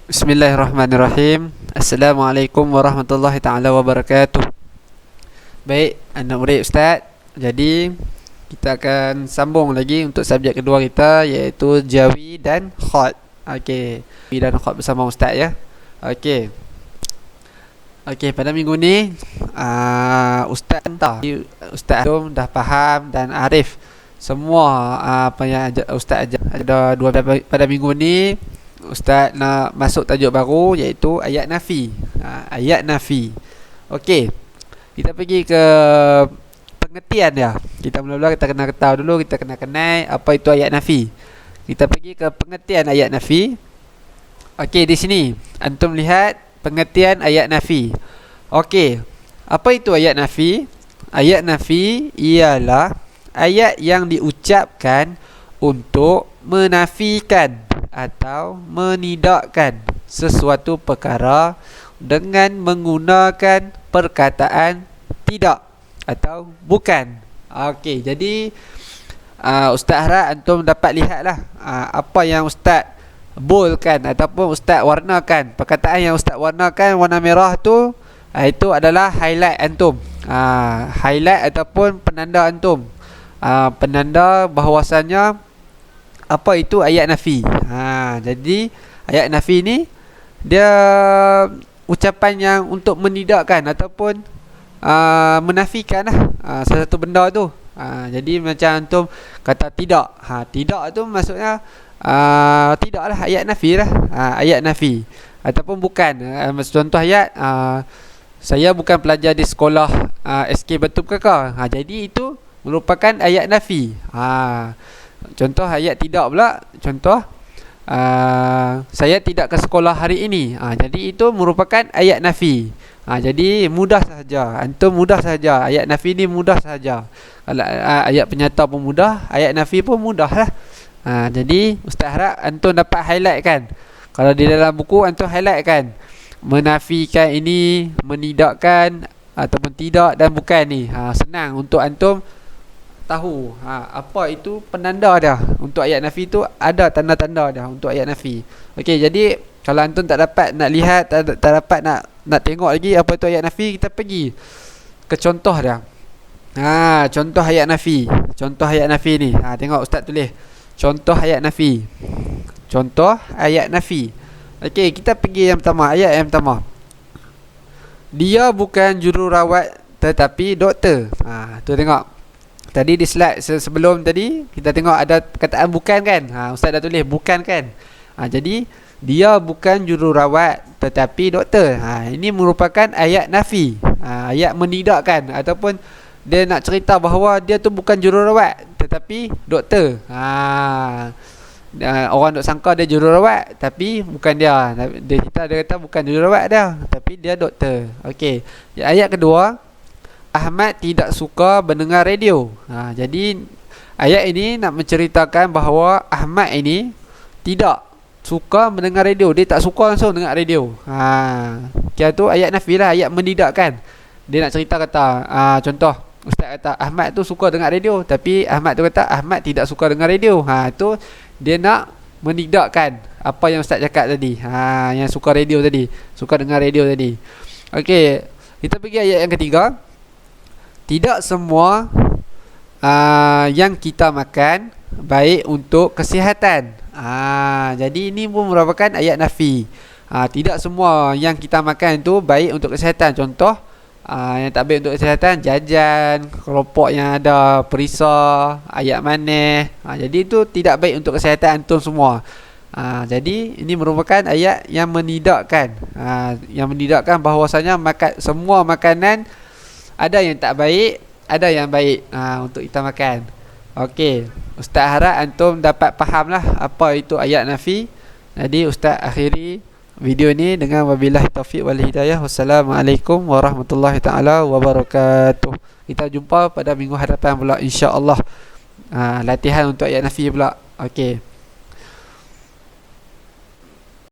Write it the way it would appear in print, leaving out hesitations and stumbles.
Bismillahirrahmanirrahim. Assalamualaikum warahmatullahi taala wabarakatuh. Baik, anak murid Ustaz. Jadi kita akan sambung lagi untuk subjek kedua kita, iaitu jawi dan khat. Okey, jawi dan khat bersama Ustaz ya. Okey. Okey, pada minggu ni Ustaz entah Ustaz Adum dah faham dan arif semua apa yang Ustaz ajar. Ada dua pada minggu ni Ustaz nak masuk tajuk baru, iaitu ayat nafi. Ayat nafi. Okey. Kita pergi ke pengertian dia. Kita mula-mula kita kena tahu dulu, kita kena kenal apa itu ayat nafi. Kita pergi ke pengertian ayat nafi. Okey, di sini antum lihat pengertian ayat nafi. Okey. Apa itu ayat nafi? Ayat nafi ialah ayat yang diucapkan untuk menafikan atau menidakkan sesuatu perkara dengan menggunakan perkataan tidak atau bukan. Okey, jadi Ustaz harap antum dapat lihatlah apa yang Ustaz boldkan ataupun Ustaz warnakan. Perkataan yang Ustaz warnakan warna merah tu, itu adalah highlight antum. Highlight ataupun penanda antum. Penanda bahawasanya apa itu ayat nafi. Jadi ayat nafi ni dia ucapan yang untuk menidakkan ataupun menafikan sesuatu benda tu. Jadi macam antum kata tidak. Tidak tu maksudnya tidaklah ayat nafi lah. Ayat nafi ataupun bukan. Contoh ayat saya bukan pelajar di sekolah SK Batu Kekar. Jadi itu merupakan ayat nafi. Contoh ayat tidak pula. Contoh saya tidak ke sekolah hari ini. Jadi itu merupakan ayat nafi. Jadi mudah sahaja. Antum mudah sahaja. Ayat nafi ni mudah sahaja. Kalau ayat penyata pun mudah, ayat nafi pun mudah lah. Jadi Ustaz harap antum dapat highlight kan. Kalau di dalam buku antum highlight kan, menafikan ini, menidakkan ataupun tidak dan bukan ni. Senang untuk antum tahu apa itu penanda dia. Untuk ayat nafi tu ada tanda-tanda dia untuk ayat nafi. Okey, jadi kalau antum tak dapat nak lihat, tak dapat nak tengok lagi apa itu ayat nafi, kita pergi ke contoh dia. Contoh ayat nafi. Contoh ayat nafi ni. Tengok Ustaz tulis. Contoh ayat nafi. Contoh ayat nafi. Okey, kita pergi yang pertama, ayat yang pertama. Dia bukan jururawat tetapi doktor. Tu tengok. Tadi di slide sebelum tadi kita tengok ada perkataan bukan kan. Ustaz dah tulis bukan kan. Jadi dia bukan jururawat tetapi doktor. Ini merupakan ayat nafi. Ayat menidakkan ataupun dia nak cerita bahawa dia tu bukan jururawat tetapi doktor. Orang duk sangka dia jururawat tapi bukan dia. Dia kata bukan jururawat dia tapi dia doktor. Okey. Ayat kedua, Ahmad tidak suka mendengar radio. Jadi ayat ini nak menceritakan bahawa Ahmad ini tidak suka mendengar radio. Dia tak suka langsung dengar radio. Kira tu ayat nafi lah, ayat menidakkan. Dia nak cerita kata contoh Ustaz kata Ahmad tu suka dengar radio, tapi Ahmad tu kata Ahmad tidak suka dengar radio. Tu dia nak menidakkan apa yang Ustaz cakap tadi. Yang suka radio tadi, suka dengar radio tadi. Okey, kita pergi ayat yang ketiga. Tidak semua yang kita makan baik untuk kesihatan. Jadi ini pun merupakan ayat nafi. Tidak semua yang kita makan itu baik untuk kesihatan. Contoh yang tak baik untuk kesihatan, jajan, keropok yang ada perisa, ayat manis. Jadi itu tidak baik untuk kesihatan antum semua. Jadi ini merupakan ayat yang menidakkan. Yang menidakkan bahawasanya semua makanan ada yang tak baik, ada yang baik untuk kita makan. Okey, Ustaz harap antum dapat fahamlah apa itu ayat nafi. Jadi Ustaz akhiri video ni dengan wabillahi taufiq wal hidayah. Wassalamualaikum warahmatullahi taala wabarakatuh. Kita jumpa pada minggu hadapan pula insya-Allah. Latihan untuk ayat nafi pula. Okey.